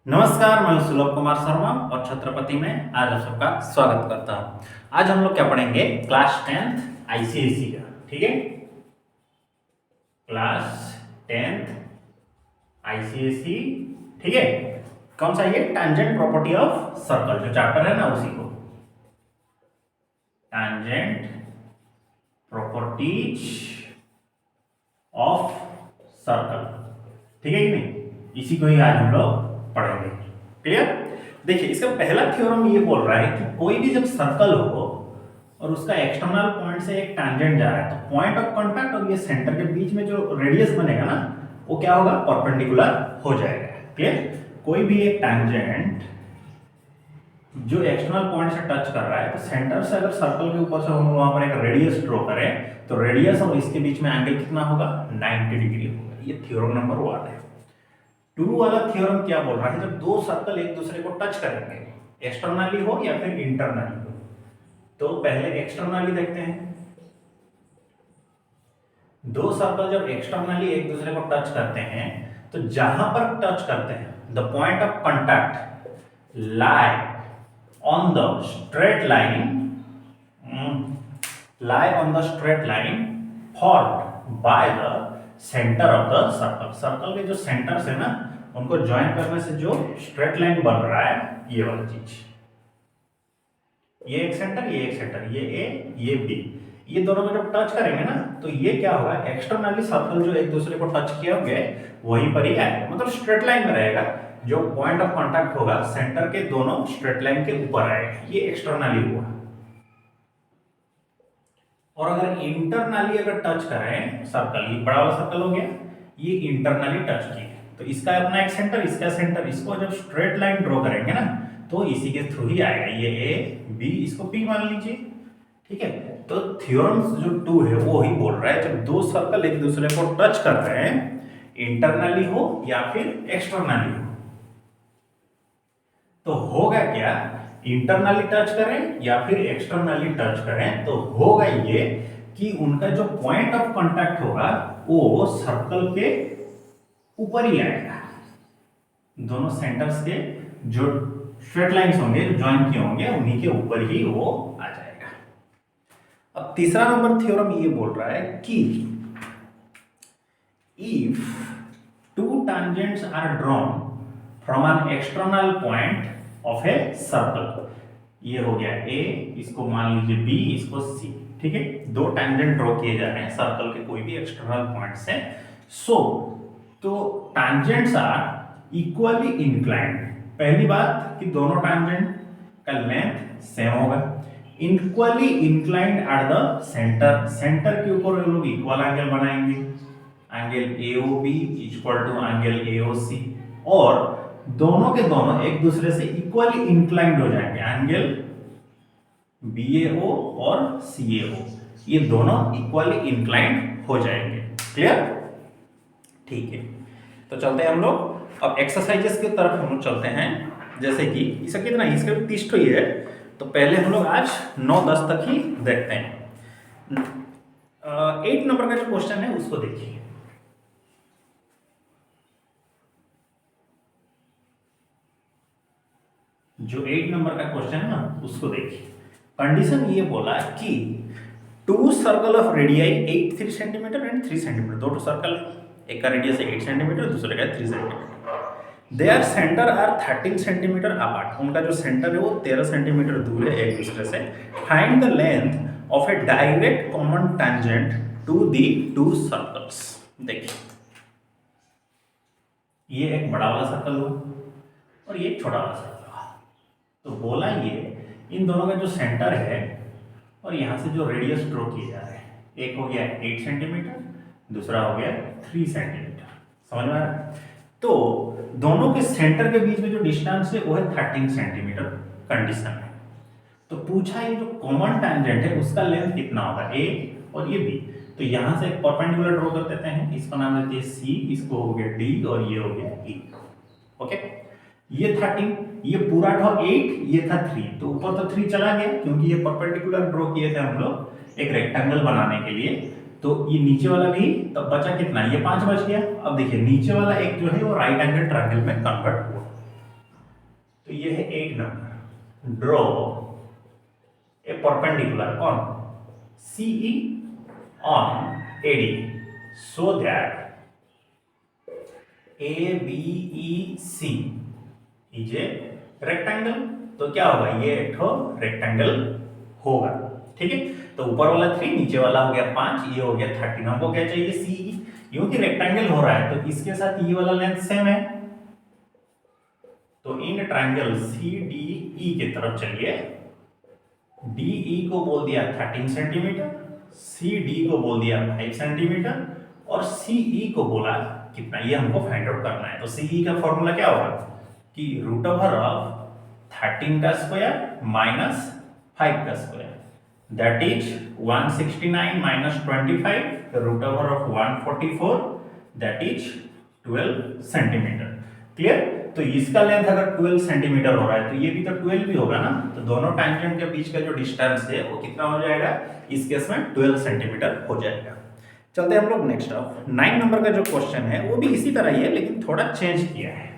नमस्कार, मैं सुलभ कुमार शर्मा और छत्रपति में आज आप सबका स्वागत करता हूं। आज हम लोग क्या पढ़ेंगे? क्लास 10th आईसीएसई का। ठीक है, क्लास 10th आईसीएसई। ठीक है, कौन सा? ये टैंजेंट प्रॉपर्टी ऑफ सर्कल जो चैप्टर है ना, उसी को टैंजेंट प्रॉपर्टीज ऑफ सर्कल। ठीक है कि नहीं? इसी को ही आज हम लोग पढ़ेंगे। क्लियर? देखिए, इसका पहला थ्योरम ये बोल रहा है कि कोई भी जब सर्कल हो और उसका एक्सटर्नल पॉइंट से एक टैंजेंट जा रहा है तो पॉइंट ऑफ कांटेक्ट और ये सेंटर के बीच में जो रेडियस बनेगा ना, वो क्या होगा? परपेंडिकुलर हो जाएगा। क्लियर? कोई भी एक टैंजेंट जो एक्सटर्नल पॉइंट से टच कर रहा है तो सेंटर से अगर सर्कल के ऊपर से हम वहां पर एक रेडियस ड्रॉ करें तो रेडियस और इसके बीच में एंगल कितना होगा? 90 डिग्री होगा। ये थ्योरम नंबर 1 है। 2 वाला थ्योरम क्या बोल रहा है? जब दो सर्कल एक दूसरे को टच करेंगे, एक्सटर्नली हो या फिर इंटरनली हो, तो पहले एक्सटर्नली देखते हैं। दो सर्कल जब एक्सटर्नली एक दूसरे को टच करते हैं तो जहां पर टच करते हैं, the point of contact lie on the straight line, lie on the straight line formed by the center of the circle। Circle के जो सेंटर्स है ना, उनको ज्वाइन करने से जो स्ट्रेट लाइन बन रहा है, ये वाली चीज, ये एक सेंटर, ये एक सेंटर, ये ए, ये बी, ये दोनों को जब टच करेंगे ना तो ये क्या होगा? एक्सटर्नली सर्कल जो एक दूसरे को टच किए होंगे वहीं पर ही आएगा, मतलब स्ट्रेट लाइन में रहेगा। जो पॉइंट ऑफ कांटेक्ट होगा सेंटर के दोनों स्ट्रेट लाइन के ऊपर आएगा, ये एक्सटर्नली हुआ। और अगर इंटरनली अगर टच करें सर्कल, ये बड़ा वाला सर्कल हो गया, ये इंटरनली टच किए तो इसका अपना एक सेंटर, इसका सेंटर, इसको जब स्ट्रेट लाइन ड्रॉ करेंगे ना तो इसी के थ्रू ही आएगा। ये ए बी, इसको पी मान लीजिए। ठीक है, तो थ्योरम जो 2 है वो ही बोल रहा है जब दो सर्कल एक दूसरे को टच कर रहे हैं, इंटरनली हो या फिर एक्सटर्नली हो, तो होगा क्या? इंटरनली टच करें या फिर एक्सटर्नली टच करें तो होगा ये कि उनका जो पॉइंट ऑफ कांटेक्ट होगा वो सर्कल के ऊपर ही आएगा। दोनों सेंटर्स के जो स्ट्रेट लाइंस होंगे, जो ज्वाइन किए होंगे, उन्हीं के ऊपर ही वो आ जाएगा। अब तीसरा नंबर थ्योरम ये बोल रहा है कि if two tangents are drawn from an external point of a circle, ये हो गया ए, इसको मान लीजिए बी, इसको सी। ठीक है, दो टैंजेंट ड्रॉ किए जा रहे हैं सर्कल के कोई भी एक्सटर्नल पॉइंट से। सो तो टैंजेंट्स आर इक्वली इंक्लाइंड। पहली बात कि दोनों टैंजेंट का लेंथ सेम होगा, equally inclined at the centre, centre के ऊपर ये लोग इक्वल एंगल बनाएंगे, angle AOB equal to angle AOC, और दोनों के दोनों एक दूसरे से इक्वली इंक्लाइंड हो जाएंगे, एंगल BAO और CAO, ये दोनों इक्वली इंक्लाइंड हो जाएंगे। क्लियर? ठीक है, तो चलते हैं हम लोग अब एक्सरसाइजेस की तरफ हम लोग चलते हैं। जैसे कि इसका कितना, इसका 30 ही है, तो पहले हम लोग आज 9-10 तक ही देखते हैं। 8 नंबर का जो क्वेश्चन है उसको देखिए। जो 8 नंबर का क्वेश्चन है ना उसको देखिए। कंडीशन ये बोला कि two circle of radii 8 centimetre and 3 centimetre, दो सर्कल है, एक का रेडियस है 8 सेंटीमीटर, दूसरे का 3 centimetre. Their centre are 13 centimetre apart, उनका जो सेंटर है वो 13 सेंटीमीटर दूर है एक दूसरे से। Find the length of a direct common tangent to the two circles. देखिए, ये एक बड़ा वाला सर्कल हुआ और ये एक छोटा वाला सर्कल। तो बोला ये इन दोनों का जो सेंटर है और यहां से जो रेडियस ड्रॉ किए जा रहे हैं, एक हो गया 8 सेंटीमीटर, दूसरा हो गया 3 सेंटीमीटर। समझ में आ रहा है? तो दोनों के सेंटर के बीच में जो डिस्टेंस है वो है 13 सेंटीमीटर कंडीशन है। तो पूछा ये जो कॉमन टैंजेंट है उसका लेंथ कितना होगा, ए और ये बी। तो यहां से एक परपेंडिकुलर ड्रॉ कर देते हैं, इसका नाम लेते हैं सी, इसको हो गया डी और ये हो गया ई। ओके, ये 13, ये पूरा था 8, ये था 3, तो ऊपर तो 3 चला गया क्योंकि ये परपेंडिकुलर ड्रॉ किए थे हम लोग एक रेक्टेंगल बनाने के लिए। तो ये नीचे वाला भी तब बचा कितना, ये 5 बच गया। अब देखिए नीचे वाला एक जो है वो राइट एंगल ट्रायंगल में कन्वर्ट हुआ। तो ये है 8 नंबर। ड्रॉ ए परपेंडिकुलर कौन CE on AD so that ABEC is a rectangle. तो क्या होगा, ये एक ठो रेक्टेंगल होगा। ठीक है, तो ऊपर वाला 3, नीचे वाला हो गया 5, ये हो गया 13। हमको क्या चाहिए CE, क्योंकि रेक्टेंगल हो रहा है तो इसके साथ ये वाला लेंथ सेम है। तो इन ट्रायंगल CDE की तरफ चलिए। DE को बोल दिया 13 सेंटीमीटर, CD को बोल दिया 5 सेंटीमीटर और CE को बोला कितना, ये हमको फाइंड आउट करना है। तो CE का फॉर्मूला क्या होगा कि रूट ओवर ऑफ 13 का स्क्वायर माइनस 5 का square, that is 169 minus 25 root over of 144, that is 12 centimetre. Clear. तो इसका लेंथ अगर 12 सेंटीमीटर हो रहा है तो ये भी तो 12 भी होगा ना। तो दोनों टैंजेंट के बीच का जो डिस्टेंस है वो कितना हो जाएगा, इस केस में 12 सेंटीमीटर हो जाएगा। चलते हैं हम लोग नेक्स्ट ऑफ 9 नंबर का जो क्वेश्चन है वो भी इसी तरह ही है लेकिन थोड़ा चेंज किया है।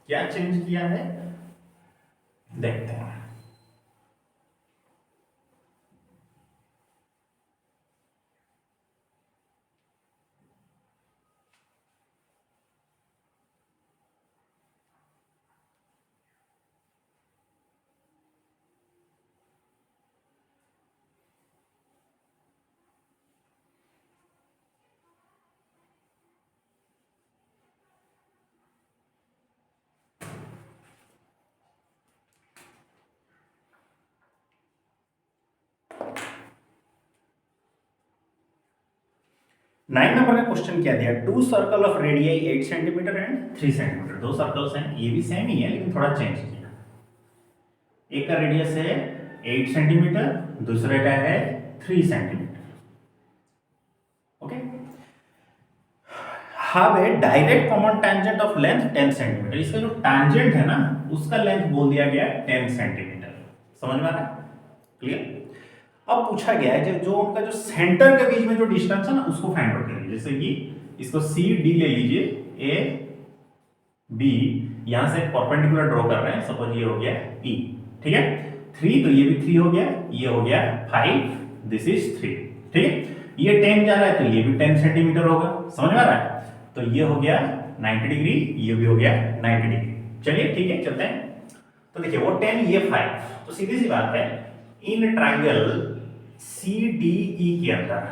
क्या चेंज किया है देखते हैं। नाइन नंबर का क्वेश्चन क्या दिया, two circle of radii 8 centimetre and 3 centimetre. दो सर्कल्स हैं, ये भी सेम ही है लेकिन थोड़ा चेंज किया। एक का रेडियस है 8 सेंटीमीटर, दूसरे का है 3 centimetre. Okay, have a direct common tangent of length 10 centimetre. इसका जो टेंजेंट है ना उसका लेंथ बोल दिया गया 10 सेंटीमीटर। समझ में आ रहा है, क्लियर। अब पूछा गया है जो उनका जो सेंटर के बीच में जो डिस्टेंस है ना उसको फाइंड आउट करिए। जैसे कि इसको CD ले लीजिए, AB यहां से परपेंडिकुलर ड्रॉ कर रहे हैं, सपोज ये हो गया E, ठीक है। 3 तो ये भी 3 हो गया, ये हो गया 5, दिस इज 3, ठीक है। ये 10 जा रहा है तो ये भी 10 सेंटीमीटर होगा। समझ में आ रहा है, तो ये हो गया 90 डिग्री, ये भी हो गया 90 डिग्री। चलिए ठीक है, चलते हैं। तो देखिए वो 10 ये 5, तो सीधी सी बात है इन ट्रायंगल CDE के अंदर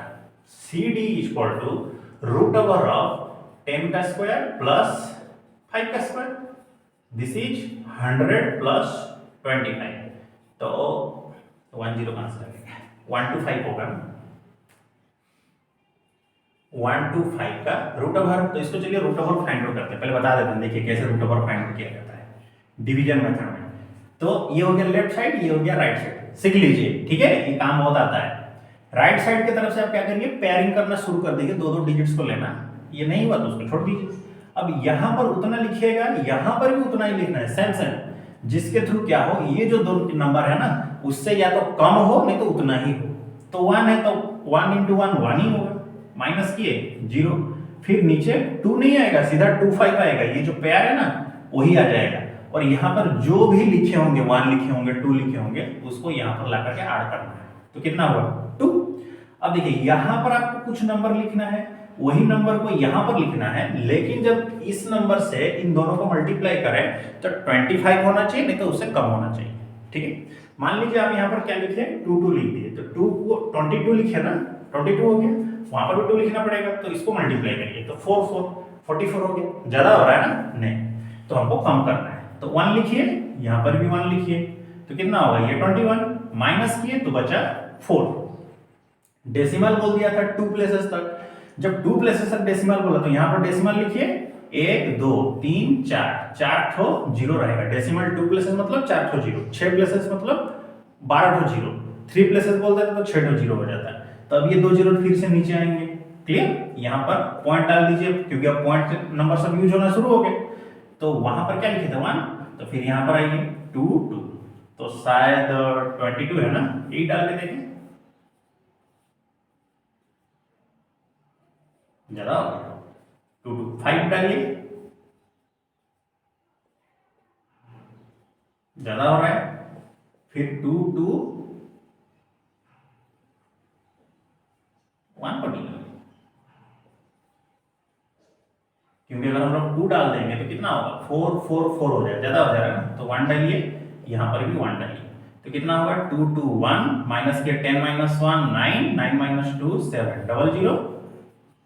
CD equal to root over of 10 का स्क्वायर प्लस 5 का स्क्वायर, दिस इज 100 प्लस 25। तो 10 कहां से लगेगा, 1 to 5 होगा ना, 1 to 5 का रूट ओवर। तो इसको चलिए रूट ओवर फाइंड आउट करते हैं। पहले बता देते हैं, देखिए कैसे रूट ओवर फाइंड आउट किया जाता है डिवीजन मेथड में। तो ये हो गया लेफ्ट साइड, ये हो गया राइट साइड, सीख लीजिए, ठीक है। ये काम बहुत आता है। राइट साइड की तरफ से आप क्या करेंगे, पेयरिंग करना शुरू कर देंगे, दो दो डिजिट्स को लेना। ये नहीं हुआ तो उसको छोड़ दीजिए। अब यहां पर उतना लिखिएगा, यहां पर भी उतना ही लिखना है, सेम सेम, जिसके थ्रू क्या हो, ये जो दो नंबर है ना उससे या तो कम हो नहीं तो उतना ही हो। तो 1 है तो 1 into 1 1 ही होगा, माइनस किए 0, फिर नीचे 2 नहीं आएगा, सीधा 2 5 आएगा। ये जो पेयर है ना वही आ जाएगा। और यहाँ पर जो भी लिखे होंगे, 1 लिखे होंगे, 2 लिखे होंगे, उसको यहाँ पर ला करके ऐड करना है। तो कितना हुआ 2। अब देखिए यहाँ पर आपको कुछ नंबर लिखना है, वही नंबर को यहाँ पर लिखना है, लेकिन जब इस नंबर से इन दोनों को मल्टीप्लाई करें तो 25 होना चाहिए, नहीं तो उससे कम होना चाहिए, ठीक है। मान लीजिए आप यहाँ पर क्या लिखे, 2 2 लिख दिए, तो 2 को 22 लिखे ना, 22 हो गया, वहां पर भी 2 लिखना पड़ेगा, तो इसको मल्टीप्लाई करिए तो 4 4 44 हो गया। ज्यादा हो रहा है ना, नहीं, तो हमको कम करना है। तो 1 लिखिए, यहां पर भी 1 लिखिए, तो कितना होगा ये 21, माइनस किए तो बचा 4। डेसिमल बोल दिया था 2 प्लेसेस तक, जब 2 प्लेसेस तक डेसिमल बोला तो यहां पर डेसिमल लिखिए 1 2 3 4, 4 ठो जीरो रहेगा। डेसिमल 2 प्लेसेस मतलब 4 ठो जीरो, 6 प्लेसेस मतलब 12 ठो जीरो, 3 प्लेसेस बोलते थे तो 6 ठो जीरो हो जाता है। तो अब ये 2 जीरो फिर से नीचे आएंगे, क्लियर। यहां पर पॉइंट डाल दीजिए क्योंकि अब पॉइंट नंबर सब यूज होना शुरू हो गए। तो वहां पर क्या लिखे थे 1, तो फिर यहां पर आइए 2 2, तो शायद 22 है ना, यही डाल के देखें, ज्यादा हो गया 2 2 5 डालिए, ज्यादा हो रहा है, फिर 2 2 1 पर डिवाइड, क्योंकि अगर हम लोग 2 डाल देंगे तो कितना होगा 4 4 4 हो जाएगा, ज्यादा हो जाएगा ना, तो 1 डालिए, यहाँ पर भी 1 डालिए, तो कितना होगा 2 2 1 माइनस के 10 माइनस 1 9 9 माइनस 2 7 डबल 0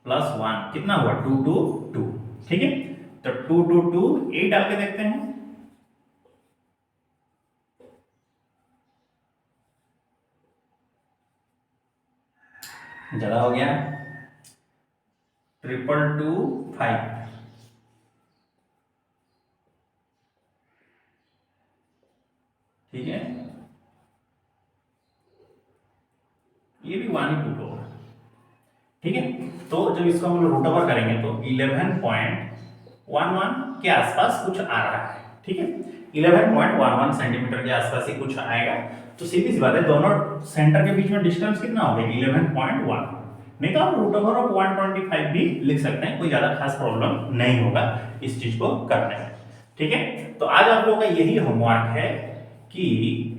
प्लस 1 कितना हुआ 2 2 2, ठीक है। तो 2 2 2 8 डाल के देखते हैं, ज्यादा हो गया, 2 2 2 5, ठीक है, ये भी 1 ही पुट होगा, ठीक है। तो जब इसको हम लोग रूट ओवर करेंगे तो 11.11 के आसपास कुछ आ रहा है, ठीक है, 11.11 सेंटीमीटर के आसपास ही कुछ आएगा। तो सीधी सी बात है, दोनों सेंटर के बीच में डिस्टेंस कितना हो गया 11.1, नहीं तो आप रूट ओवर ऑफ 125 भी लिख सकते हैं, कोई ज्यादा खास प्रॉब्लम नहीं होगा इस चीज को करने में, ठीक है। तो आज आप लोगों का यही होमवर्क है कि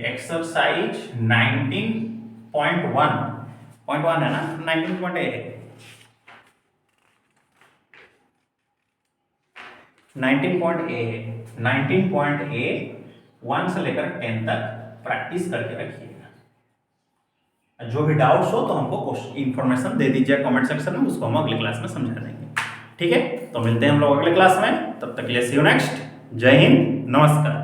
एक्सरसाइज 19.1 है ना, 19.8 है, 19.A 1 से लेकर 10 तक प्रैक्टिस करके रखिएगा। जो भी डाउट्स हो तो हमको इंफॉर्मेशन दे दीजिए कमेंट सेक्शन में, उसको हम अगली क्लास में समझा देंगे, ठीक है। तो मिलते हैं हम लोग अगले क्लास में, तब तक के लिए सी यू नेक्स्ट, जय हिंद, नमस्कार।